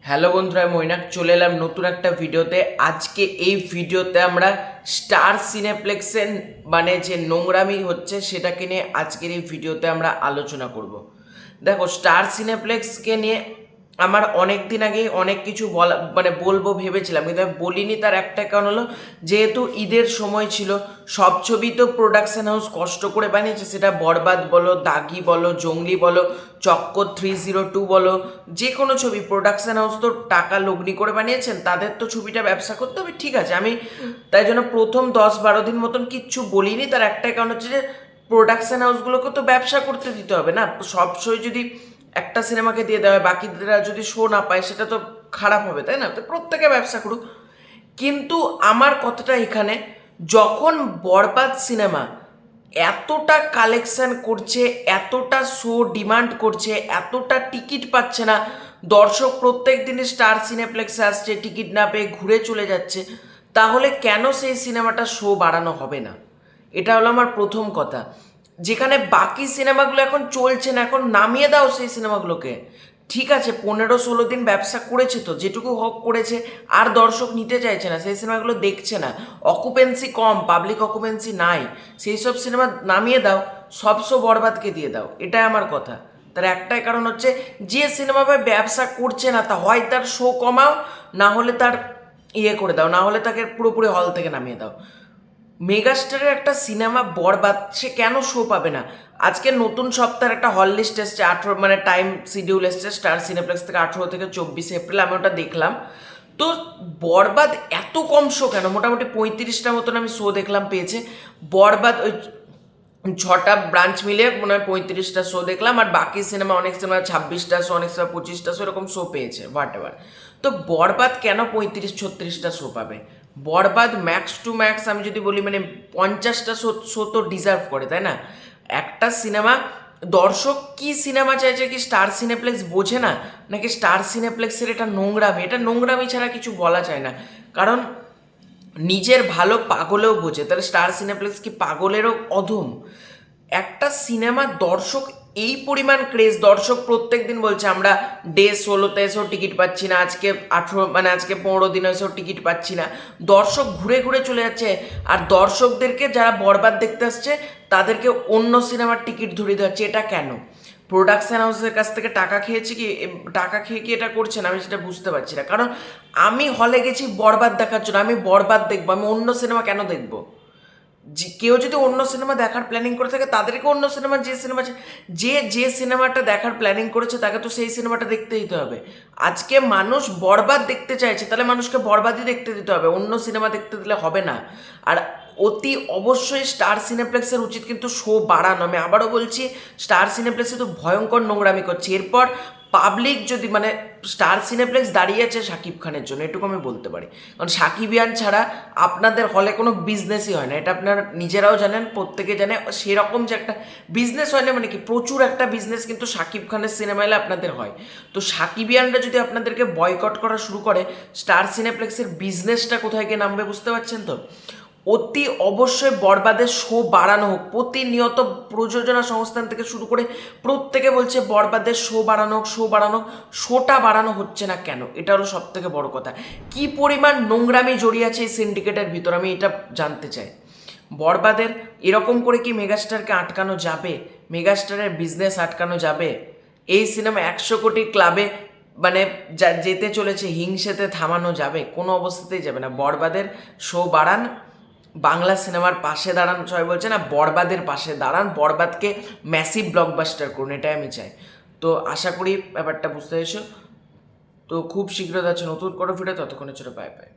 Hello বন্ধুরা, মৈনাক চলে এলাম নতুন একটা ভিডিওতে। আজকে এই ভিডিওতে আমরা স্টার সিনেপ্লেক্সের যে নোংরামি হচ্ছে সেটাকে নিয়ে আজকের এই ভিডিওতে আমরা আলোচনা করব। দেখো, স্টার সিনেপ্লেক্সকে নিয়ে আমার অনেক দিন আগেই অনেক কিছু বলা বলবো ভেবেছিলাম, কিন্তু আমি বলিনি। তার একটা কারণ হলো, যেহেতু ঈদের সময় ছিল, সব ছবি তো প্রোডাকশন হাউস কষ্ট করে বানিয়েছে, সেটা বরবাদ বলো, দাগি বলো, জঙ্গলি বলো, চক্কর 302 বলো, যে কোনো ছবি প্রোডাকশন হাউস তো টাকা লগ্নি করে বানিয়েছেন, তাদের তো ছবিটা ব্যবসা করতে হবে, ঠিক আছে। আমি তাই জন্য প্রথম 10-12 দিন মতন কিচ্ছু বলিনি। তার একটাই কারণ হচ্ছে যে প্রোডাকশন হাউসগুলোকে তো ব্যবসা করতে দিতে হবে না। সব শো যদি একটা সিনেমাকে দিয়ে দেওয়া হয়, বাকিরা যদি শো না পায়, সেটা তো খারাপ হবে, তাই না? তো প্রত্যেকে ব্যবসা করুক। কিন্তু আমার কথাটা এখানে, যখন বরবাদ সিনেমা এতটা কালেকশন করছে, এতটা শো ডিমান্ড করছে, এতটা টিকিট পাচ্ছে না, দর্শক প্রত্যেক দিনে স্টার সিনেপ্লেক্সে আসছে, টিকিট না পেয়ে ঘুরে চলে যাচ্ছে, তাহলে কেন সেই সিনেমাটা শো বাড়ানো হবে না? এটা হলো আমার প্রথম কথা। যেখানে বাকি সিনেমাগুলো এখন চলছে না, এখন নামিয়ে দাও সেই সিনেমাগুলোকে। ঠিক আছে, 15-16 দিন ব্যবসা করেছে, তো যেটুকু হক করেছে, আর দর্শক নিতে চাইছে না, সেই সিনেমাগুলো দেখছে না, অকুপেন্সি কম, পাবলিক অকুপেন্সি নাই, সেই সব সিনেমা নামিয়ে দাও, সব শো বরবাদকে দিয়ে দাও। এটাই আমার কথা। তার একটাই কারণ হচ্ছে, যে সিনেমা ব্যবসা করছে না, তা হয় তার শো কমাও, না হলে তার করে দাও, না হলে তাকে পুরোপুরি হল থেকে নামিয়ে দাও। মেগাস্টারের একটা সিনেমা বরবাদ, সে কেন শো পাবে না? আজকে নতুন সপ্তাহের একটা হল লিস্ট এসছে, 18 টাইম শিডিউল এসছে স্টার সিনেপ্লেক্স থেকে, 18 থেকে 24 এপ্রিল। আমি ওটা দেখলাম। তো বরবাদ এত কম শো কেন? মোটামুটি 35টা মতন আমি শো দেখলাম পেয়েছে বরবাদ। ওই 6টা ব্রাঞ্চ মিলে মনে হয় 35টা শো দেখলাম, আর বাকি সিনেমা, অনেক সিনেমা 26টা শো, অনেক সিনেমা 25টা শো, এরকম শো পেয়েছে, হোয়াট এভার। তো বরবাদ কেন 35-36টা শো পাবে? বরবাদ ম্যাক্স টু ম্যাক্স আমি যদি বলি 50টা শো তো ডিজার্ভ করে, তাই না? একটা সিনেমা, দর্শক কি সিনেমা চাইছে, কি স্টার সিনেপ্লেক্স বোঝে না? নাকি স্টার সিনেপ্লেক্সের এটা নোংরামি? এটা নোংরামি ছাড়া কিছু বলা যায় না। কারণ নিজের ভালো পাগলেও বোঝে, তাহলে স্টার সিনেপ্লেক্স কি পাগলেরও অধম? একটা সিনেমা দর্শক এই পরিমাণ ক্রেজ, দর্শক প্রত্যেক দিন বলছে আমরা ডে 16-তে এসেও টিকিট পাচ্ছি না, আজকে 18 আজকে 15 দিন এসেও টিকিট পাচ্ছি না, দর্শক ঘুরে ঘুরে চলে যাচ্ছে। আর দর্শকদেরকে, যারা বরবাদ দেখতে আসছে, তাদেরকে অন্য সিনেমার টিকিট ধরিয়ে দেওয়া হচ্ছে। এটা কেন? প্রোডাকশন হাউসের কাছ থেকে টাকা খেয়েছে কি, টাকা খেয়ে কি এটা করছেন? আমি সেটা বুঝতে পারছি না। কারণ আমি হলে গেছি বরবাদ দেখার জন্য, আমি বরবাদ দেখবো, আমি অন্য সিনেমা কেন দেখবো? যে কেউ যদি অন্য সিনেমা দেখার প্ল্যানিং করে থাকে, তাদেরকে অন্য সিনেমা, যে সিনেমাটা দেখার প্ল্যানিং করেছে, তাকে তো সেই সিনেমাটা দেখতে দিতে হবে। আজকে মানুষ বরবাদ দেখতে চাইছে, তাহলে মানুষকে বরবাদই দেখতে দিতে হবে, অন্য সিনেমা দেখতে দিলে হবে না। আর অতি অবশ্যই স্টার সিনেপ্লেক্সের উচিত কিন্তু শো বাড়ানো। আমি আবারও বলছি, স্টার সিনেপ্লেক্সে তো ভয়ঙ্কর নোংরামি করছে। এরপর পাবলিক যদি স্টার সিনেপ্লেক্স দাঁড়িয়েছে শাকিব খানের জন্য, এটুকু আমি বলতে পারি। কারণ সাকিবিয়ান ছাড়া আপনাদের হলে কোনো বিজনেসই হয় না, এটা আপনারা নিজেরাও জানেন, প্রত্যেকে জানে। সেরকম যে একটা বিজনেস হয় না, কি প্রচুর একটা বিজনেস কিন্তু শাকিব খানের সিনেমা এলে আপনাদের হয়। তো সাকিবিয়ানরা যদি আপনাদেরকে বয়কট করা শুরু করে, স্টার সিনেপ্লেক্সের বিজনেসটা কোথায় গিয়ে নামবে, বুঝতে পারছেন তো? অতি অবশ্যই বরবাদের শো বাড়ানো হোক। প্রতিনিয়ত প্রযোজনা সংস্থান থেকে শুরু করে প্রত্যেকে বলছে বরবাদের শো বাড়ানো হোক, শো বাড়ানো। শোটা বাড়ানো হচ্ছে না কেন? এটা হলো সব থেকে বড় কথা। কি পরিমাণ নোংরামি জড়িয়ে আছে এই সিন্ডিকেটের ভিতর, আমি এটা জানতে চাই। বরবাদের এরকম করে কি মেগাস্টারকে আটকানো যাবে? মেগাস্টারের বিজনেস আটকানো যাবে? এই সিনেমা 100 কোটি ক্লাবে যা যেতে চলেছে, হিংসেতে থামানো যাবে? কোনো অবস্থাতেই যাবে না। বরবাদের শো বাড়ান, বাংলা সিনেমার পাশে দাঁড়ান। সবাই বলছে না, বরবাদের পাশে দাঁড়ান, বরবাদকে ম্যাসিভ ব্লকবাস্টার করুন, এটাই আমি চাই। তো আশা করি ব্যাপারটা বুঝতে পেরেছো। তো খুব শীঘ্রই আছে নতুন কোনো ভিডিও, ততক্ষণের জন্য বাই বাই।